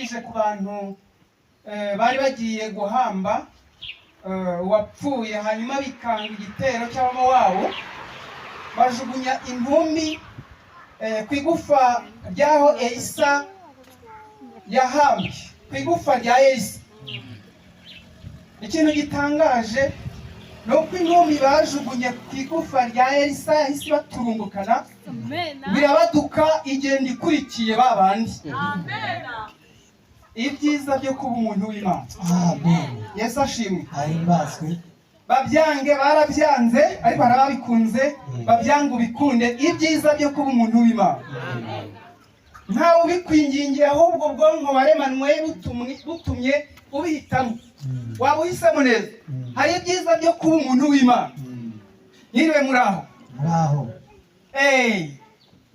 bije ku bantu bari bagiye guhamba wapfuye, hanyuma bikanga igitero cy'abama wabo, bajugunya intumbi ku igufa ryaho Elisa yahambwe, ku igufa rya Elisa. Ikintu gitangaje ni uko intumbi bajugunye ku igufa rya Elisa yahise baturumbukana, birabaduka igenda ikurikiye babandi. Ibyiza byo kuba umuntu w'Imana. Amen. Yesu ashimwe. Ahimbazwe. Babyange barabyanze, ariko barabikunze, babyange ubikunde. Ibyiza byo kuba umuntu w'Imana. Ntawe ubikwingingiye, ahubwo ubwonko waremanwe butumye ubihitamo. Waba uhisemo neza. Hari ibyiza byo kuba umuntu w'Imana. Nyiriwe muraho. Muraho.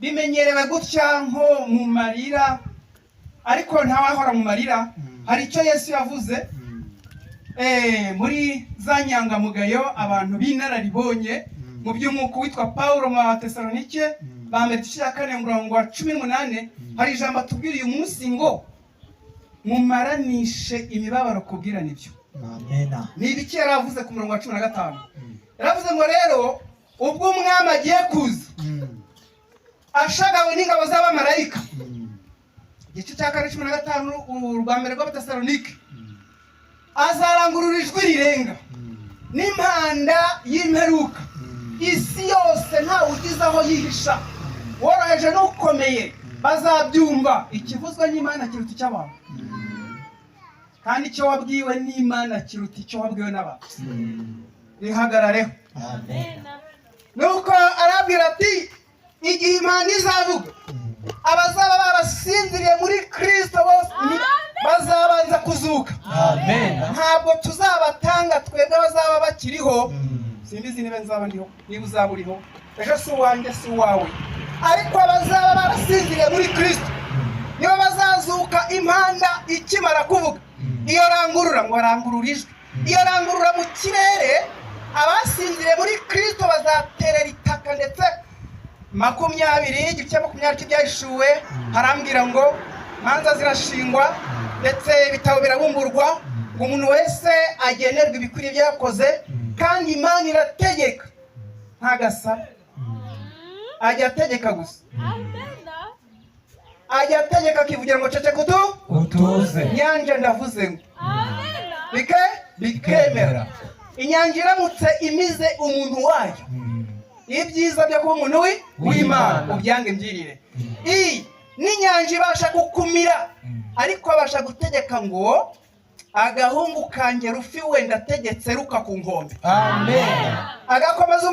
Bimenyerewe gutya nko mu marira, ariko ntawahora mu marira. Hari icyo Yesu yavuze muri za nyangamugayo, abantu b'inararibonye mu by'umwuka, witwa Paulo mu Batesalonike bambere 4:18, hari ijambo atubwira uyu munsi ngo mumaranishe imibabaro kubwirana ibyo. Amen. Ni ibiki yaravuze ku murongo wa 15? Yaravuze ngo rero ubwo umwami agiye kuza ashagawe n'ingabo z'abamarayika, igice cya 4:15 urwa mbere rw'Abatesalonike, azarangurura ijwi rirenga n'impanda y'imperuka, isi yose ntawe ugize aho yihisha, woroheje n'ukomeye bazabyumva. Ikivuzwe n'Imana kiruta icy'abantu, kandi icyo wabwiwe n'Imana kiruta icyo wabwiwe n'abantu. Rihagarareho. Amen. Nuko arabwira ati, igihe Imana izavuga, abazaba barasinziriye muri Kristo bose bazabanza kuzuka. Amen. Ntabwo tuzabatanga twebwe abazaba bakiriho. Simbizi niba nzaba ndiho, niba uzaba uriho, ejo si uwanjye si uwawe, ariko abazaba barasinziriye muri Kristo nibo bazazuka impanda ikimara kuvuga. Iyo rangurura ngo rangurura ijwi, iyo rangurura mu kirere, abasinziriye muri Kristo bazaterera itaka. Ndetse 20 igice 20 cy'ibyahishuwe harambwira ngo manza zirashingwa ndetse ibitabo birabumburwa, ngo umuntu wese agenerwa ibikwiriye byakoze, kandi Imana irategeka ntagasaba. Ajya ategeka gusa. Ajya ategeka akivugira ngo cece utuze. Nyanja ndavuze ngo bikemera. Inyanja iramutse imize umuntu wayo, ibyiza byo kuba umuntu w'Imana ubyange mbyirire. N'inyanja ibasha gukumira, ariko abasha gutegeka ngo agahungu kanjye rufi wenda ategetse ruka ku nkombe. Amen. Agakomeza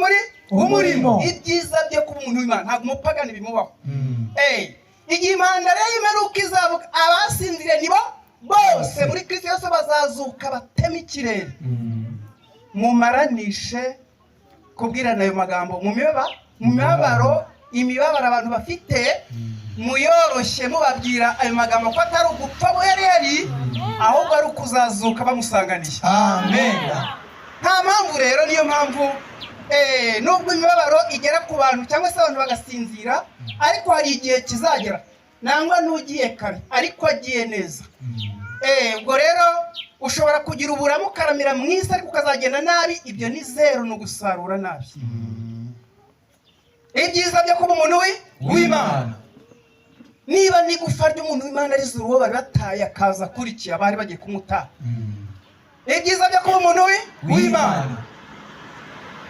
umurimo. Ibyiza byo kuba umuntu w'Imana ntabwo umupagani bimubaho. Igihe impanda rero imeruka izavuga, abasinziriye nibo bose muri Kristo Yesu bazazuka batema ikirere. Mumaranishe kubwirana ayo magambo mu mibabaro, imibabaro abantu bafite, muyoroshye mubabwira ayo magambo ko atari ugupfa buhereri, ahubwo ari ukuzazuka bamusanganiye. Amen. Nta mpamvu rero, niyo mpamvu nubwo imibabaro igera ku bantu cyangwa se abantu bagasinzira, ariko hari igihe kizagera nangwa n'ugiye kare ariko agiye neza. Ubwo rero ushobora kugira uburamu ukaramira mu isi, ariko ukazagenda nabi. Ibyo ni zero, ni ugusarura nabi. Ibyiza byo kuba umuntu w'Imana, niba n'igufa ry'umuntu w'Imana rizura uwo bari bataye akaza akurikiye abari bagiye kumutaha. Ibyiza byo kuba umuntu w'Imana.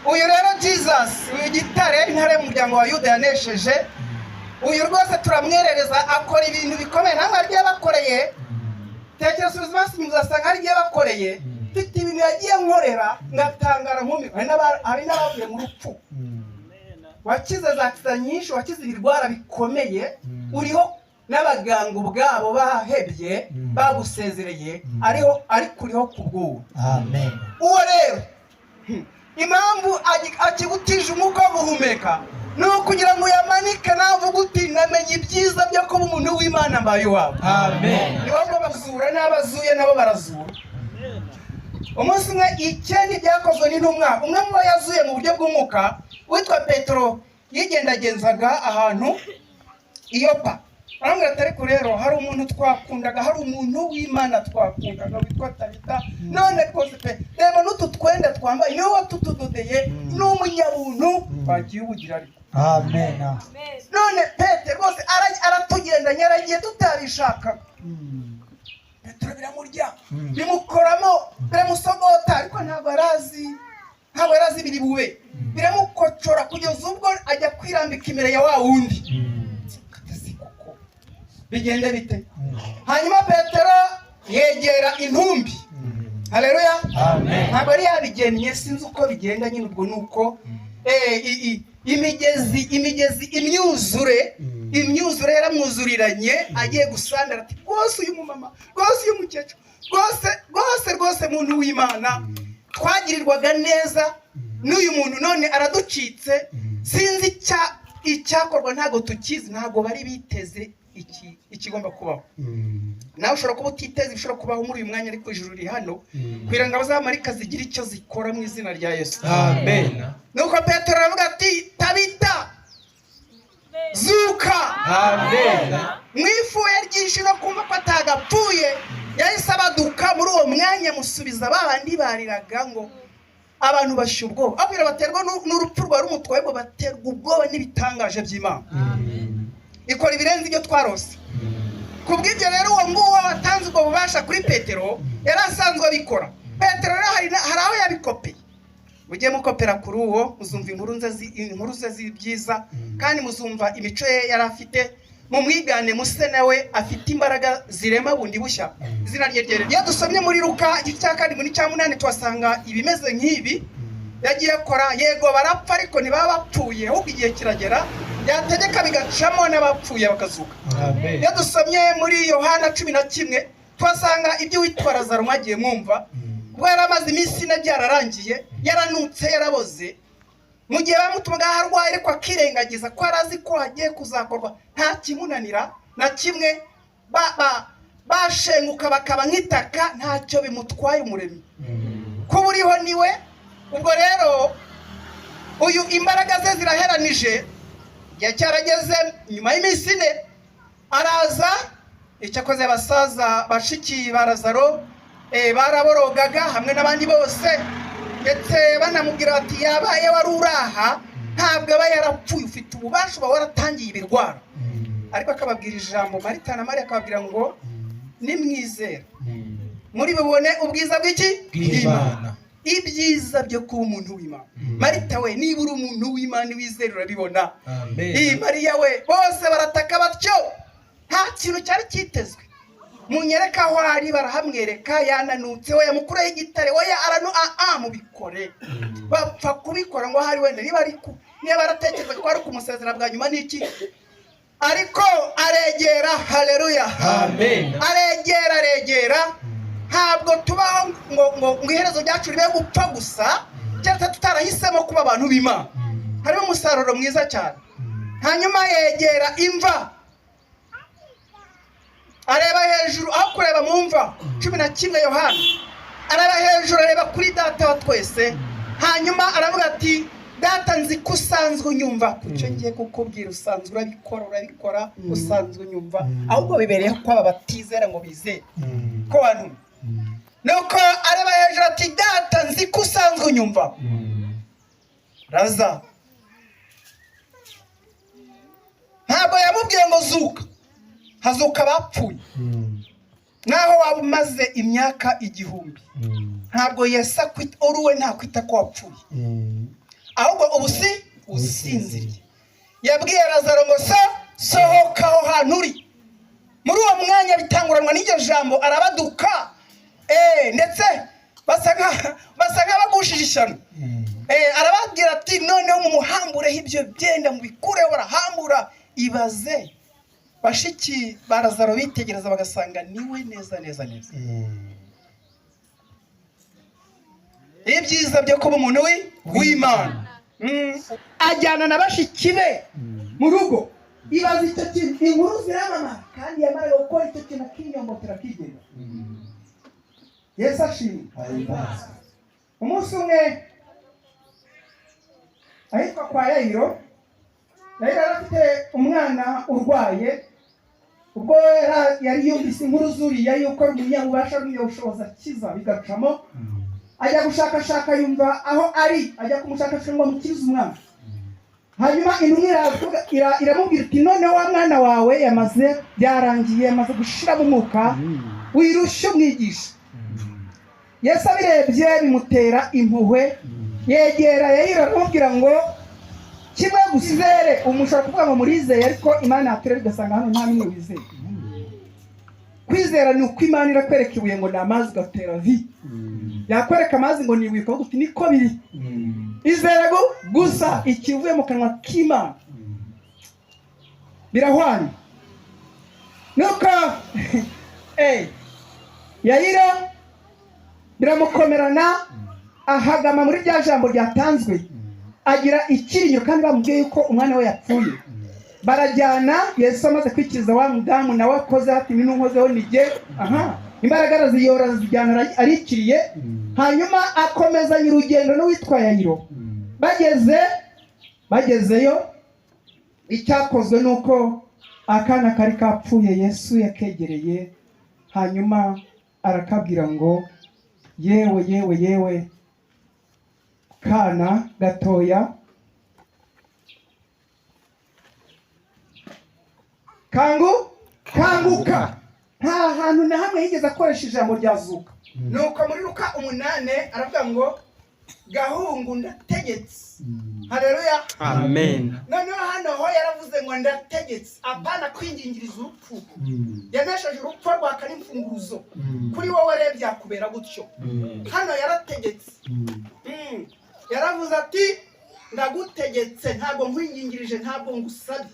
Uyu rero Jesus, uyu gitare, intare y'umuryango wa Yuda yanesheje, uyu rwose turamwerereza, akora ibintu bikomeye. Ntabwo ari byo bakoreye. Tekereza ubuzima muzasanga hari igihe bakoreye, mfite ibintu yagiye nkorera ngatangara nkumi. Hari n'abavuye mu rupfu, wakize za kisa nyinshi, wakize ibirwara bikomeye, uriho n'abaganga ubwabo bahebye bagusezereye, ariko uriho kubw'uwo. Amen. Uwo rero impamvu akigutije umwuka wo guhumeka ni ukugira ngo yamanike navuga uti namenye ibyiza byo kuba umuntu w'Imana mbaye iwawe. Amen. Nibo bazura n'abazuye nabo barazura. Umunsi umwe icyenda byakozwe n'intumwa, umwe mu bo yazuye mu buryo bw'umwuka witwa Petero, yigendagenzaga ahantu Iyopa. arambwira ati ariko rero hari umuntu twakundaga, hari umuntu w'Imana twakundaga witwa Tabita, none rwose pe reba n'utu twenda twambaye niwe watutudodeye, n'umunyabuntu bagiye ubugira ariko. Amen. None Petero rwose aratugendanye, aragiye tutabishakaga. Petero biramurya, bimukoramo, biramusogota, ariko ntabwo arazi biri bube, biramukocora kugeza ubwo ajya kwirambika imbere ya wa wundi. Bigende bite? Hanyuma Petero yegera intumbi. Haleluya. Amen. Ntabwo ari yabigennye, sinzi uko bigenda nyine, ubwo nuko imyuzure yaramwuzuriranye, agiye gusandara ati rwose uyu mumama, rwose uyu mukecuru, rwose muntu w'Imana twagirirwaga neza, n'uyu muntu none araducitse, sinzi icyakorwa, ntago tukizi, ntago bari biteze ikigomba kubaho. Nawe ushobora kuba utiteze bishobora kubaho muri uyu mwanya, ariko ijuru riri hano kugira ngo abazamarika zigira icyo zikora mu izina rya Yesu. Amen. Nuko Petero aravuga ati Tabita, zuka. Amen. Mwifuye ryinshi no kumva ko atagapfuye, yahise abaduka. Muri uwo mwanya musubiza babandi bariraga ngo abantu bashya ubwoba, abwira baterwa n'urupfu rwa rumutwaye, ngo baterwa ubwoba n'ibitangaje by'Imana. Ikora ibirenze ibyo twarose. Kubw'ibyo rero uwo nguwo watanze ubwo bubasha kuri Petero yari asanzwe abikora. Petero rero hari aho yabikopeye. Mujye mukopera kuri uwo, muzumva inkuru ze z'ibyiza, kandi muzumva imico ye yari afite. Mu mwigane muse nawe afite imbaraga zirema bundi bushya. Izina rye ryere. Iyo dusomye muri Luka igice cya 7:8 twasanga ibimeze nk'ibi yagiye akora. Yego barapfa, ariko ntibaba bapfuye, ahubwo igihe kiragera yategeka bigacamo n'abapfuye bakazuka. Amen. Iyo dusomye muri Yohana 11 twasanga ibyo witwa Lazaro mwagiye mwumva, ubwo yari amaze iminsi ine byararangiye, yaranutse, yaraboze. Mu gihe bamutumaga harwaye, ariko akirengagiza ko arazi ko hagiye kuzakorwa nta kimunanira na kimwe, bashenguka bakaba nk'itaka, ntacyo bimutwaye umuremyi. Kuba uriho niwe. Ubwo rero uyu imbaraga ze ziraheranije, yacyarageze nyuma y'iminsi ine araza. Icyakoze abasaza bashiki ba Lazaro baraborogaga hamwe n'abandi bose, ndetse banamubwira bati yabaye wari uraha, ntabwo aba yarapfuye, ufite ububasha, uba waratangiye ibirwara. Ariko akababwira ijambo, Marita na Mariya akababwira ngo nimwizera muri bubone ubwiza bw'iki? Bw'Imana. Ibyiza byo kuba umuntu w'Imana. Marita we, niba uri umuntu w'Imana wizera urabibona. Amen. Mariya we, bose barataka batyo, nta kintu cyari kitezwe. Munyereka aho ari, barahamwereka, yananutse, we yamukureho igitare, we mubikore. Bapfa kubikora ngo hari wenda niba baratekereza ko ari kumusezera bwa nyuma n'iki, ariko aregera. Haleluya. Amen. Aregera. Ntabwo tubaho ngo iherezo ryacu ribe gupfa gusa, cyangwa tutarahisemo kuba abantu b'Imana. Harimo umusaruro mwiza cyane. Hanyuma yegera imva, areba hejuru, aho kureba mu mva 11 Yohana, areba hejuru, areba kuri Data wa twese. Hanyuma aravuga ati Data, nzi ko usanzwe unyumva, kuko ngiye kukubwira usanzwe urabikora, usanzwe unyumva, ahubwo bibereye ko aba batizera ngo bizere ko wantumye. Nuko areba hejuru ati Data, nzi ko usanzwe unyumva. Raza ntabwo yamubwiye ngo zuka, hazuka abapfuye. Naho waba umaze imyaka 1000, ntabwo Yesu uruwe ntakwita ko wapfuye, ahubwo ubu usinziriye. Yabwiye Lazaro ngo sohoka aho hantu uri. Muri uwo mwanya bitanguranwa n'iryo jambo, arabaduka. Ndetse basa nk'abagushije ishyano. Arababwira ati noneho mumuhambureho ibyo byenda, mubikureho. Barahambura. Ibaze bashiki ba Lazaro bitegereza bagasanga niwe neza. Ibyiza byo kuba umuntu w'Imana. Ajyana na bashiki be mu rugo. Ibaze icyo kintu, inkuru ziramamara, kandi yamara gukora icyo kintu akinyomotera akigenda. Yesu ashimwe. Umunsi umwe ahitwa kwa Yayiro, yari afite umwana urwaye, ubwo yari yumvise inkuru zuriya yuko umunyabubasha n'umunyabushobozi akiza bigacamo, ajya gushakashaka yumva aho ari, ajya kumushakashaka ngo amukize umwana. Hanyuma intumwa iramubwira iti none wa mwana wawe byarangiye, yamaze gushiramo umwuka, wirushye umwigisha. Yesu abirebye bimutera impuhwe, yegera Yayiro aramubwira ngo kimwe gusizere, umushobora kuvuga ngo murizeye, ariko Imana yaturere ugasanga hano nta n'umwe wizeye. Kwizera ni uko Imana irakwereka ibuye ngo ni amazi ugatera vi, yakwereka amazi ngo ni ibuye ukavuga uti niko biri. Izera gusa ikivuye mu kanwa k'Imana birahwanye. Nuko Yayiro biramukomerana, ahagama muri rya jambo ryatanzwe, agira ikirinyo kandi bamubwiye yuko umwana we yapfuye. Barajyana, Yesu amaze kwikiriza wa mudamu nawe akoze ati n'inkozeho nige, imbaraga araziyora zijyana arikiriye. Hanyuma akomezanya urugendo n'uwitwa Yayiro. Bagezeyo, icyakozwe nuko akana kari kapfuye Yesu yakegereye, hanyuma arakabwira ngo yewe kana gatoya, kanguka. Nta hantu na hamwe yigeze akoresha ijambo ryazuka. Nuko muri Luka 8 aravuga ngo gahungu ndategetse. Haleluya, amen. Noneho hano ho yaravuze ngo ndategetse, apana kwingingiriza urupfu. Yanesheje urupfu rwaka n'imfunguruzo. Kuri wowe rero byakubera gutyo. Hano yarategetse. Yaravuze ati ndagutegetse, ntabwo nkwingingirije, ntabwo ngusabye.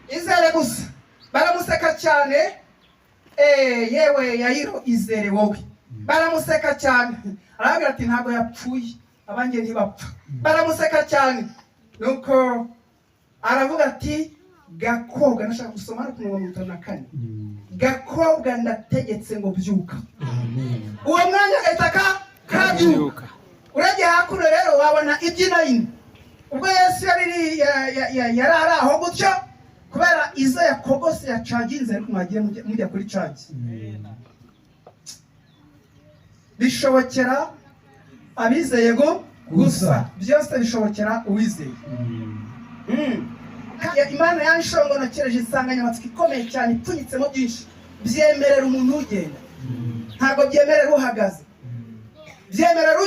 Izere gusa. Baramuseka cyane. Yewe Yayiro, izere wowe. Baramuseka cyane. Aravuga ati ntabwo yapfuye, abanjye ntibapfa. Baramuseka cyane. Nuko aravuga ati gakobwa, nashaka gusoma no ku 54. Gakobwa ndategetse ngo byuka. Amen. Uwo mwanya gahita kabyuka. Urajye hakuno rero wabona ibyinayini. Ubwo Yesu yari aho gutyo, kubera izo yakogose yacaginze, ariko mwagiye mujya kuri cagi. Bishobokera abizeye gusa, byose bishobokera uwizeye. Imana yanshongonokereje insanganyamatsiko ikomeye cyane, ipfunyitsemo byinshi. Byemerera umuntu ugenda, ntabwo byemerera uhagaze. Byemerera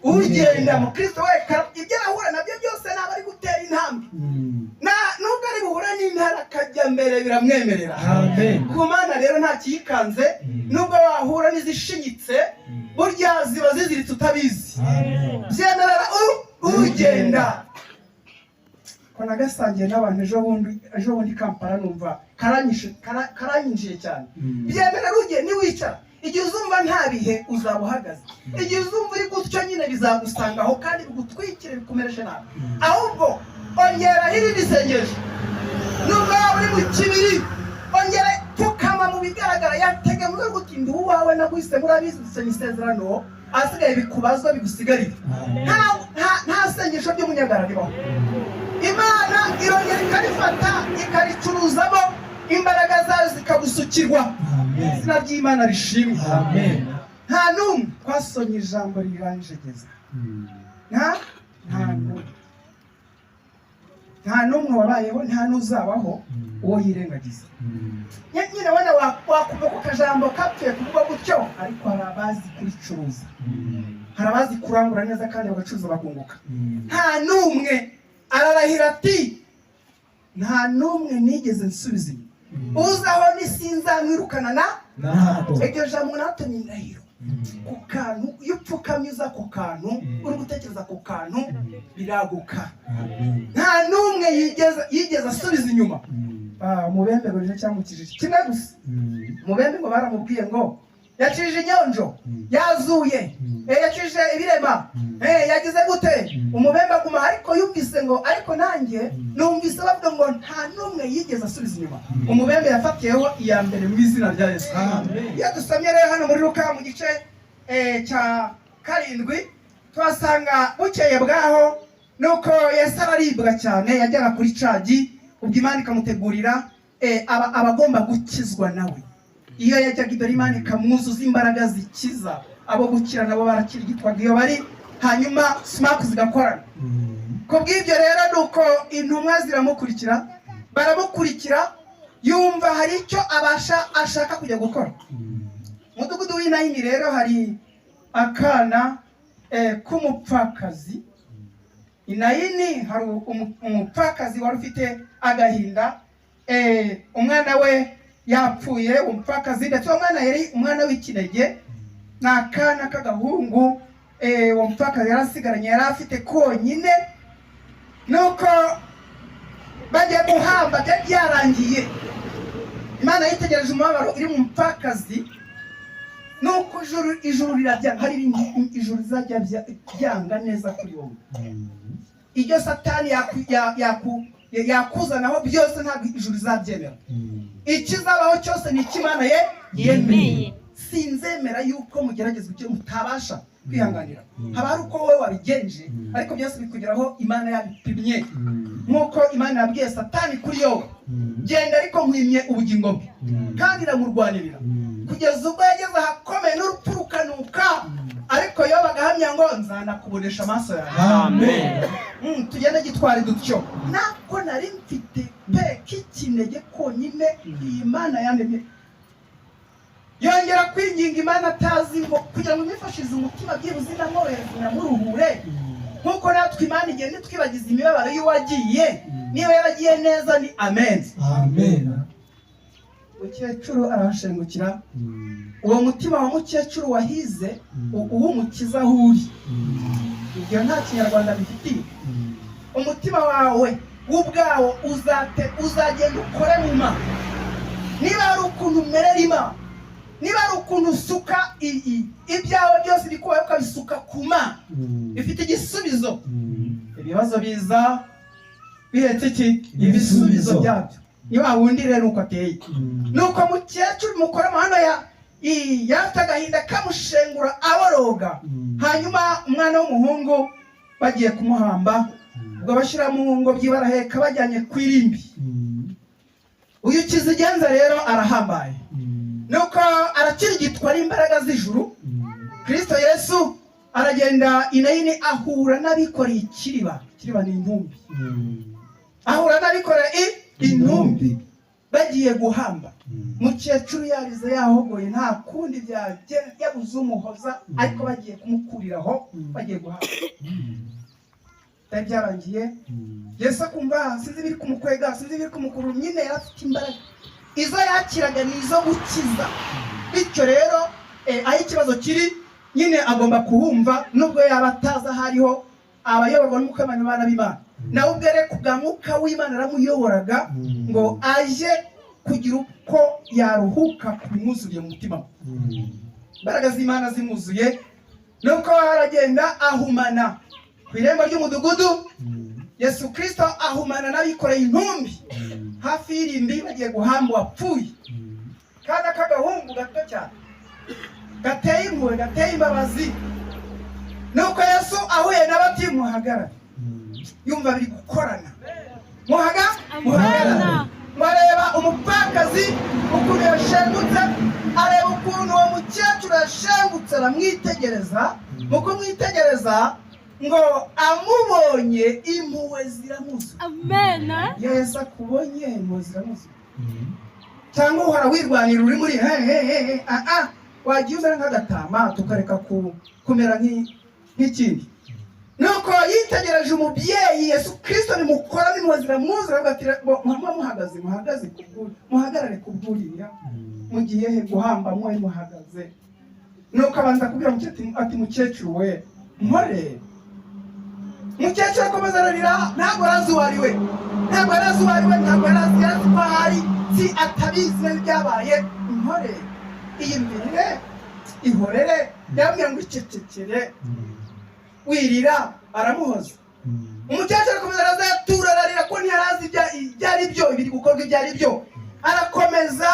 ugenda. Mu Kristo we ibyo ahura nabyo byose naba ari gutera intambwe. Nubwo ari buhura n'intara akajya mbere biramwemerera. Ku Mana rero nta kiyikanze, nubwo wahura n'izishinyitse, burya ziba ziziritse utabizi. Byemerera ugenda. Nagasangiye n'abantu ejo bundi Kampala, numva karanyinjiye cyane. Byemerera ugenda, niwicara. Igihe uzumva nta bihe uzaba uhagaze. Igihe uzumva uri gutyo nyine bizagusangaho kandi bigutwikire bikumereshe nabi. Ahubwo ongera irindi sengesho. Nubwo waba uri mu kibiri, ongera pfukama mu bigaragara, yatege mu rwego uti ndi uwawe naguhise murabizi dusenya isezerano, asigaye bikubazwa bigusigarira. Nta sengesho ry'umunyagara ribaho. Imana irongera ikarifata ikaricuruzamo, imbaraga zayo zikagusukirwa. Izina ry'Imana rishimwe. Nta n'umwe twasomye ijambo riranjegeza. Nta n'umwe wabayeho, nta n'uzabaho uwo yirengagiza. Nyine wenda wakumva ko akajambo kapfuye kuvuga gutyo, ariko hari abazi kuricuruza, hari abazi kurangura neza kandi bagacuruza bakunguka. Nta n'umwe ararahira ati nta n'umwe nigeze nsubiza inyuma. Uzaho nisinzamwirukana iryo jambo nato ni indahiro. Ku kantu iyo upfukamye uza ku kantu, uri gutekereza ku kantu, biraguka. Nta n'umwe yigeze asubiza inyuma. Umubembe ngo cyamukijije kimwe gusa. Umubembe ngo baramubwiye ngo yakijije inyonjo, yazuye, yakijije ibirema, yagize gute. Umubembe aguma, ariko yumvise ngo ariko nanjye numvise bavuga ngo nta n'umwe yigeze asubiza inyuma. Umubembe yafatiyeho iya mbere mu izina rya Yesu. Iyo dusomye rero hano muri Luka mu gice cya 7 twasanga bukeye bwaho nuko Yesu araribwa cyane yajyaga kuri cagi ubwo Imana ikamutegurira abagomba gukizwa nawe. Iyo yajyaga imbere Imana ikamwuzuza imbaraga zikiza abo gukira nabo barakirigitwaga iyo bari hanyuma smaku zigakorana. Kubw'ibyo rero nuko intumwa ziramukurikira baramukurikira yumva hari icyo ashaka kujya gukora. Mudugudu w'Inayini rero hari akana k'umupfakazi. Inayini hari umupfakazi wari ufite agahinda, umwana we yapfuye umupfakazi ndetse umwana yari umwana w'ikinege n'akana k'agahungu. Uwo mupfakazi yarasigaranye yari afite konyine, nuko bagiye guhamba byarangiye. Imana yitegereje umubabaro iri mu mupfakazi, nuko ijuru rirabyanga. Hari ibintu ijuru rizajya byanga neza kuri wowe. Iryo Satani yakuzanaho byose ntabwo ijuru rizabyemera. Ikizabaho cyose ni ikimana yemeye. Sinzemera yuko mugeragezwa icyo mutabasha kwihanganira. Haba hari uko wowe wabigenje ariko byose bikugeraho Imana yabipimye. Nkuko Imana yabwiye Satani kuri Yobu, genda ariko nkwimye ubugingo bwe kandi iramurwanirira kugeza ubwo yageze ahakomeye n'urupfu rukanuka, ariko Yobu agahamya ngo nzanakubonesha amaso yawe. Amen. Tugende gitwari dutyo. Nako nari mfite pe k'ikinege konyine iyi Imana yandemye. Yongera kwinginga Imana atazi ngo kugira ngo mwifashize umutima byibuze namwohereze namuruhure. Nkuko natwe Imana igenda twibagiza imibabaro y'uwagiye, niba yaragiye neza ni amen. Amen. Mukecuru arashengukira. Uwo mutima wa mukecuru wahize uw'umukiza huri. Ibyo nta Kinyarwanda bifitiye. Umutima wawe ubwawo uzagenda ukore mu Imana. Niba ari ukuntu umerera Imana, niba ari ukuntu usuka ibyawe byose bikubaye ukabisuka ku Mana, bifite igisubizo. Ibibazo biza bihetse iki? Ibisubizo byabyo. Niba wundi rero uko ateye. Nuko mukecuru mukora amahano yafite agahinda kamushengura aboroga. Hanyuma umwana w'umuhungu bagiye kumuhamba, ubwo bashyira mu ngo by'ibaraheka bajyanye ku irimbi. Uyu kizigenza rero arahambaye, nuko arakirigitwa n'imbaraga z'ijuru. Kristo Yesu aragenda Inayini ahura n'abikoreye ikiriba. Ikiriba ni intumbi. Ahura n'abikoreye intumbi bagiye guhamba. Mukecuru yarize yahogoye nta kundi yabuze umuhoza, ariko bagiye kumukuriraho bagiye guhamba. Byarangiye Yesu akumva sinzi biri kumukwega, sinzi biri kumukuru, nyine yarafite imbaraga. Izo yakiraga ni izo gukiza. Bityo rero aho ikibazo kiri nyine agomba kuhumva, nubwo yaba ataza hariho abayoborwa n'umwuka w'Imana b'Imana. Nawe ubwere kubwa mwuka w'Imana aramuyoboraga ngo aje kugira uko yaruhuka kubimwuzuriye mu mutima. Imbaraga z'Imana zimwuzuye, nuko aragenda ahumana ku irembo ry'umudugudu. Yesu Kristo ahumana n'abikoreye intumbi hafi y'irimbi bagiye guhamba uwapfuye. Kandi akagahungu gato cyane gateye impuhwe, gateye imbabazi. Nuko Yesu ahuye n'abati muhagarara, yumva biri gukorana. Muhagarara. Mwareba umupfakazi ukuntu yashengutse, areba ukuntu uwo mukecuru yashengutse, aramwitegereza. Mu kumwitegereza ngo amubonye impuhwe ziramuzuye. Amen. Yesu akubonye impuhwe ziramuzuye. Cyangwa uhora wirwanira uri muri wagiye umera nk'agatama tukareka kumera nk'ikindi. Nuko yitegereje umubyeyi Yesu Kristo nimukora impuhwe ziramwuzuye, agatira muhagaze muhagarare kubwuriya mugiye he guhamba mwe muhagaze. Nuko abanza kubwira mukecuru ati mukecuru we mpore. Mukecuru akomeza ararira, ntabwo arazi uwo ari we, ntabwo arazi ko hari si atabizi n'ibyabaye. Mpore iyimvire ihorere, yambwira ngo icecekere wirira. Aramuhoza. Umukecuru akomeza arazatura ararira ko ntiyarazi ibyari byo, ibiri gukorwa ibyari byo. Arakomeza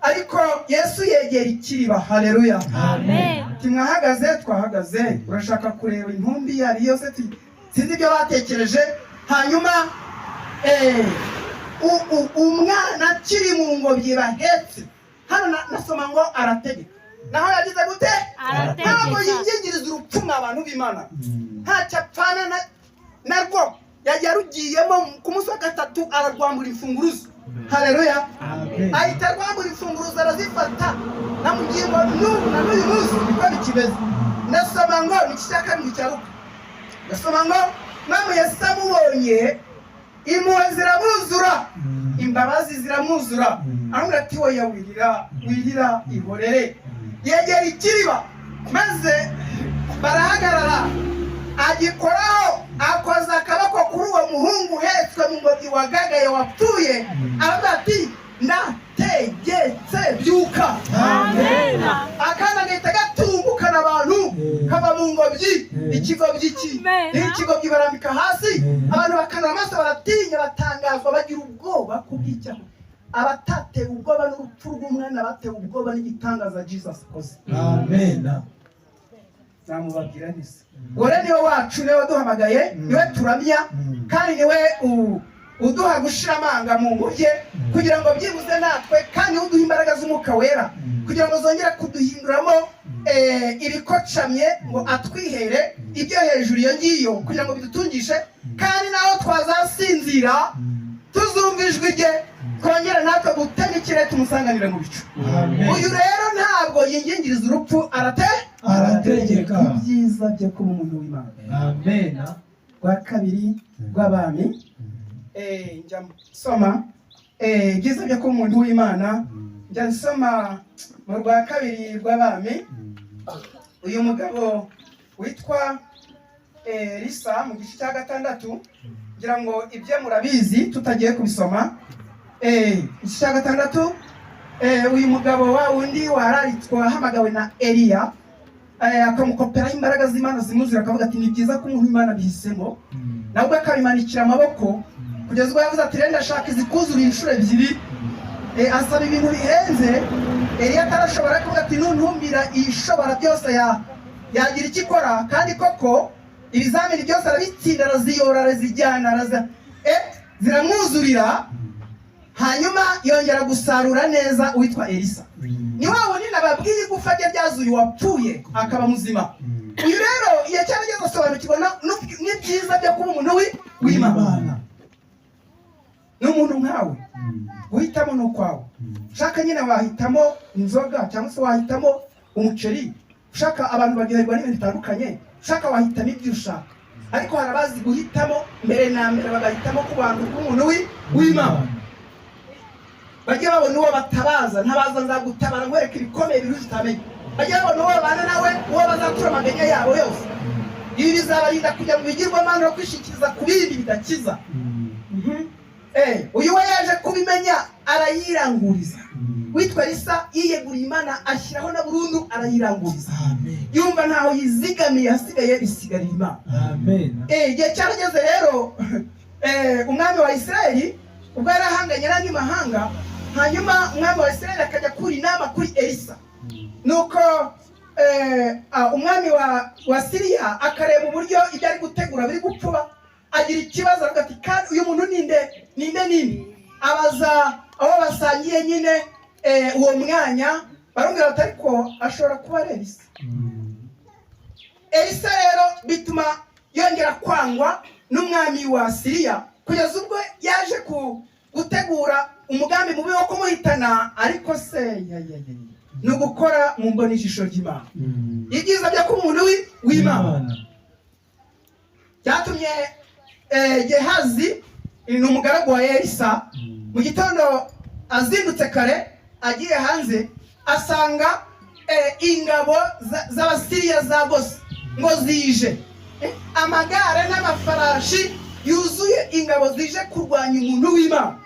ariko Yesu yegera ikiriba. Haleluya, Amen. timwahagaze twahagaze, urashaka kureba intumbi yari yose sinzi ibyo batekereje. Hanyuma umwana akiri mu ngobyi bahetse, hano nasoma ngo arategeka, naho yagize gute? Ntabwo yingingiriza urupfu abantu b'Imana, ntacyo apfana narwo. Yarugiyemo ku munsi wa gatatu ararwambura imfunguruzo. Haleluya, ahita arwambura imfunguruzo arazifata. Namugiye ngo n'uyu munsi niko bikimeze. Nasoma ngo ni cya kabiri cya Luka, nasoma ngo namwe Yesu amubonye impuhwe ziramwuzura, imbabazi ziramwuzura, aramubwira ati oya wirira ihorere. Yegera ikiriba maze barahagarara, agikoraho akoza akaboko kuri uwo muhungu uhetswe mu ngobyi wagagaye wapfuye, aravuga ati ndategetse byuka. Amen. Akana gahita gatumbukana abantu kava mu ngobyi. Ikigobyi n'ikigobyi barambika hasi, abantu bakanura amaso, baratinya, batangazwa, bagira ubwoba kubw'icyaha. Abatatewe ubwoba n'urupfu rw'umwana batewe ubwoba n'igitangaza Jesus akoze. Amen. Zamubabwira nise gore niwe wacu, niwe waduhamagaye, niwe turamya, kandi niwe uduha gushira amanga mu ngobye kugira ngo byibuze natwe, kandi uduha imbaraga z'Umwuka Wera kugira ngo zongera kuduhinduramo ibikocamye, ngo atwihere ibyo hejuru iyo ngiyo kugira ngo bidutungishe, kandi naho twazasinzira tuzumva ijwi rye, twongera natwe gutema ikirere tumusanganire mu bicu. Uyu rero ntabwo yingingiriza urupfu, arategeka. Ibyiza byo kuba umuntu w'Imana. Amen. Rwa kabiri rw'Abami, njya nsoma ibyiza byo kuba umuntu w'Imana. Njya nsoma mu rwa kabiri rw'Abami, uyu mugabo witwa Elisa mu gice cya 6, ngira ngo ibyo murabizi tutagiye kubisoma. Igice cya 6, uyu mugabo wa wundi wararitswe wahamagawe na Eliya, akamukoperaho imbaraga z'Imana zimuzira, akavuga ati ni byiza ko umuntu w'Imana bihisemo, nabwo akabimanikira amaboko kugeza ubwo yavuze ati renda shaka izikuzura inshuro ebyiri. Asaba ibintu bihenze, Eliya atarashobora, kuvuga ati nuntumbira ishobora byose yagira icyo ikora, kandi koko ibizamini byose arabitsinda, araziyora, arazijyana, ziramwuzurira. Hanyuma yongera gusarura neza uwitwa Elisa. Ni wa wundi nababwiye igufa rye ryazuye wapfuye akaba muzima. Uyu rero iyo cyarageze asobanukirwa n'ibyiza byo kuba umuntu w'Imana. N'umuntu nkawe guhitamo ni ukwawe. Ushaka nyine wahitamo inzoga, cyangwa se wahitamo umuceri. Ushaka abantu baryoherwa n'ibintu bitandukanye, ushaka wahitamo ibyo ushaka. Ariko harabazi guhitamo mbere na mbere, bagahitamo ku bantu b'umuntu w'Imana. Bajye babona uwo batabaza, ntabaza nzagutabara nkwereka ibikomeye biruzi utamenye. Bajye babona uwo babana nawe, uwo bazatura amaganya yabo yose. Ibi bizabarinda kujya mu bigirwamana no kwishikiriza ku bindi bidakiza. Uyu we yaje kubimenya arayiranguriza. Witwa Elisa yiyeguriye Imana, ashyiraho na burundu arayiranguriza. Yumva ntaho yizigamiye, hasigaye isigarira Imana. Igihe cyarageze rero, umwami wa Isirayeli ubwo yarahanganye n'andi mahanga, hanyuma umwami wa Isirayeli akajya kuri inama kuri Elisa. Nuko umwami wa Siriya akareba uburyo ibyo ari gutegura biri gupfuba, agira ikibazo, aravuga ati kandi uyu muntu ninde? Abaza abo basangiye nyine uwo mwanya, barumvira bati ariko ashobora kuba ari Elisa. Elisa rero bituma yongera kwangwa n'umwami wa Siriya, kugeza ubwo yaje gutegura umugambi mubi wo kumuhitana. Ariko se ni ugukora mu mboni ijisho ry'Imana. Ibyiza byo kuba umuntu w'Imana byatumye Gehazi, ni umugaragu wa Elisa, mu gitondo azindutse kare agiye hanze, asanga ingabo z'Abasiriya zagose ngo zije, amagare n'amafarashi yuzuye ingabo zije kurwanya umuntu w'Imana.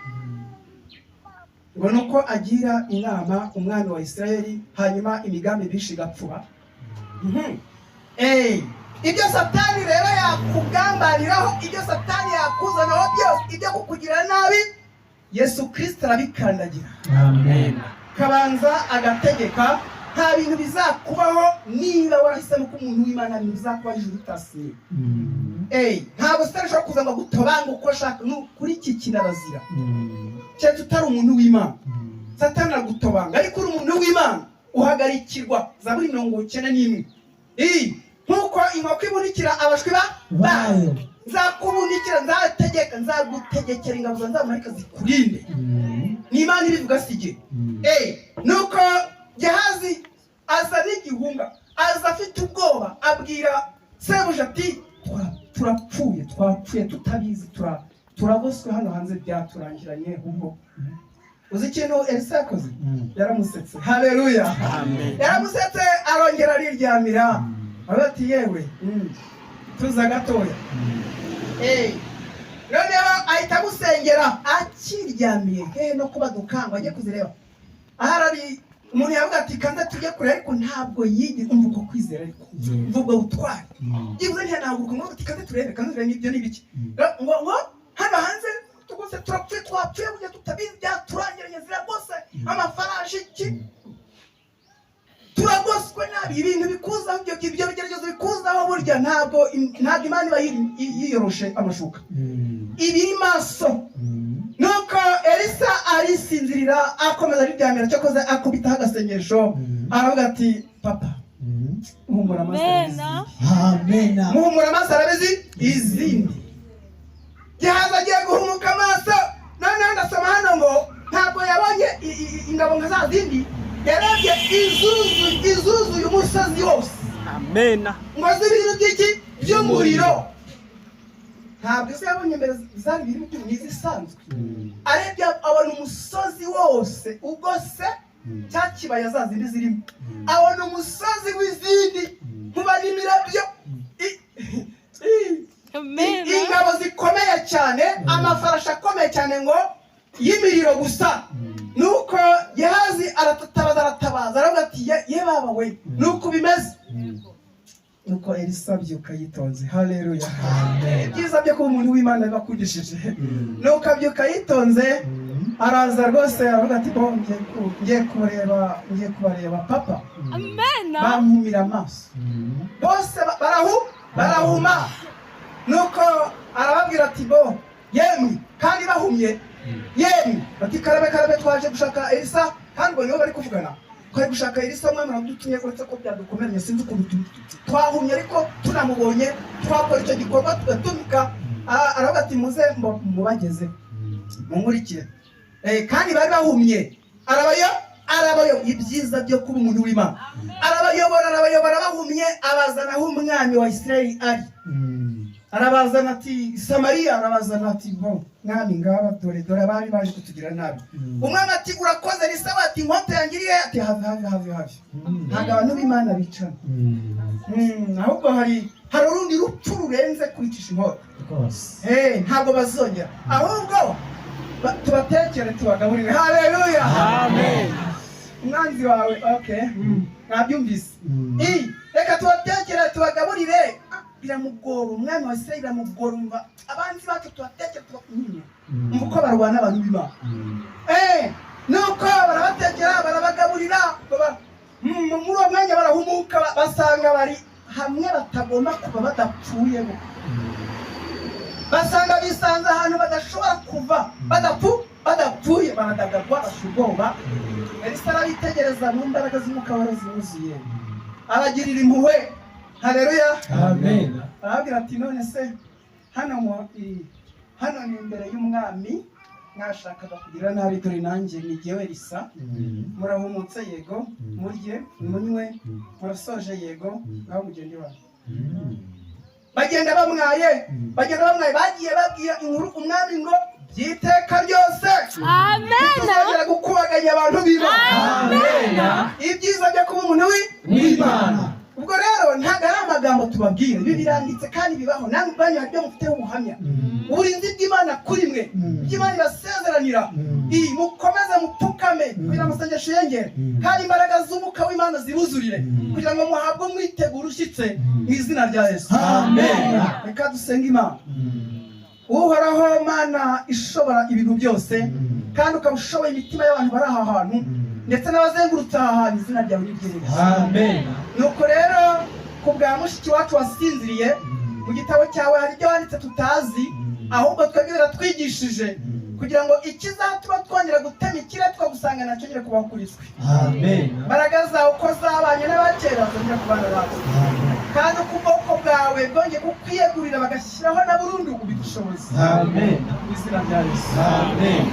Ngo nuko agira inama umwami wa Isirayeli, hanyuma imigambi bishi igapfuba. Ibyo Satani rero yakugambaniraho, ibyo Satani yakuzanaho byose, ibyo kukugira nabi, Yesu Kristo arabikandagira. kabanza agategeka nta bintu bizakubaho niba warahisemo ko umuntu w'Imana bizakuba ijuru utasiye. Ntabwo ushobora kuza ngo gutobanga uko ashaka kuri iki kinabazira cyane utari umuntu w'Imana. Satani aragutobanga ariko uri umuntu w'Imana uhagarikirwa. Zaburi 91. Nkuko inkoko ibunikira abashwi bayo, nzakubunikira, nzagutegekera ingabo zanjye z'amarayika zikurinde. Ni Imana ibivuga sije. Nuko Gehazi aza n'igihunga, aza afite ubwoba, abwira sebuja ati twapfuye tutabizi, turaboswe hano hanze, byaturangiranye. Ahubwo uzi ikintu Elisa yakoze? Yaramusetse. Haleluya. Yaramusetse, arongera ariryamira. Ati yewe tuza gatoya. Noneho ahita amusengera akiryamiye no kuba dukangwa ajye kuzireba. Ahari umuntu yavuga ati kanza tujye kure, ariko ntabwo yigi umva uko kwizera, ariko mvuga utwari yibuze ntiyanagurwa ngo ati kanza turebe n'ibyo n'ibiki ngo hano hanze tugose twapfuye burya tutabizi, byaturangiranye zira rwose amafarashi iki turagoswe nabi. Ibintu bikuzaho ibyo bigeragezo bikuzaho burya ntabwo Imana iba yiyoroshe amashuka, ibiri maso. Nuko Elisa arisinzirira, akomeza ariryamira, cyakoze akubitaho agasengesho, aravuga ati papa muhumura amaso arabizi izindi. Gehazi agiye guhumuka amaso, noneho ndasoma hano ngo ntabwo yabonye ingabo nka za zindi, yarebye izuzuye umusozi wose. Amena. Ngo zibiri by'iki by'umuriro. Ntabwo se yabonye mbere zari ibintu by'umwiza isanzwe. Arebye abona umusozi wose ugose cya kibaya za zindi zirimo. Abona umusozi w'izindi kuba n'imirabyo. Ingabo zikomeye cyane, amafarashi akomeye cyane ngo y'imiriro gusa. Nuko Gehazi aratabaza aravuga ati ye baba we nuko bimeze. Nuko Elisa abyuka yitonze. Haleluya. Ibyiza byo kuba umuntu w'Imana bakugishije. Nuko abyuka yitonze, araza rwose aravuga ati ngiye kubareba papa. Amena. Bampumira amaso bose barahuma. Nuko arababwira ati yemwe kandi bahumye, yemwe bati karabe twaje gushaka Elisa, kandi ngo nibo bari kuvugana. Twari gushaka Elisa, umwe muradutumye uretse ko byadukomeranye, sinzi ukuntu twahumye, ariko tunamubonye twakora icyo gikorwa tugatumika. Aravuga ati muze mubageze munkurikire. Kandi bari bahumye. Arabayo ibyiza byo kuba umuntu w'Imana. Arabayobora bahumye, abazana aho umwami wa Isirayeli ari. Arabazana ati Samariya, arabazana ati mwami ngaba dore abari baje kutugira nabi. Umwami ati urakoze Elisa, ati inkota yangiriye, ati have. Ntabwo abantu b'Imana bicana. Ahubwo hari urundi rupfu rurenze kwicisha inkota. Ntabwo bazongera, ahubwo tubatekere tubagaburire. Haleluya. Amen. Umwanzi wawe nabyumvise. Reka tubatekere tubagaburire. Biramugora umwami wa Isirayeli, biramugora umva abanzi bacu tubatekere tubakunyine uko barwana abantu b'Imana. Nuko barabatekera barabagaburira, muri uwo mwanya barahumuka, basanga bari hamwe batagomba kuba badapfuye. Basanga bisanze ahantu badashobora kuva badapfuye, baradagadwa bashubwoba. Elisa arabitegereza mu mbaraga z'umwuka warazimuzuye, abagirira impuhwe. Haleluya. Amen. Arabwira ati none se hano ni imbere y'umwami, mwashakaga kugira nabi, dore nanjye ni jyewe Elisa. Murahumutse yego, murye munywe, murasoje yego, ngaho mugende wanyu. Bagenda bamwaye, bagiye babwira inkuru umwami ngo byiteka ryose. Amen. Tuzagera gukubaganya abantu b'Imana. Amen. Ibyiza byo kuba umuntu w'Imana. Ubwo rero ntabwo ari amagambo tubabwira, ibi biranditse kandi bibaho. Namwe banyu hari ibyo mufiteho ubuhamya. Uburinzi bw'Imana kuri mwe, by'Imana ibasezeranira. Mukomeze mupfukame kugira amasengesho yengere, kandi imbaraga z'umwuka w'Imana zibuzurire, kugira ngo muhabwe umwiteguro ushyitse mu izina rya Yesu. Amen. Reka dusenge Imana. Uhoraho Mana ishobora ibintu byose, kandi ukaba ushoboye imitima y'abantu bari aha hantu. ndetse n'abazengurutse aha hantu izina ryawe n'iryera. Amen. Nuko rero ku bwa mushiki wacu wasinziriye mu gitabo cyawe hari ibyo wanditse tutazi, ahubwo twebwe biratwigishije kugira ngo ikizatuma twongera gutema ikirere twagusanga nacyo nyine kubaho kuri twe. Amen. Imbaraga zawe uko zabanye n'abakera zongera ku bana bacu, kandi uko ubwoko bwawe bwongeye kukwiyegurira bagashyiraho na burundu ubidushobozi. Amen. Mu izina rya Yesu. Amen.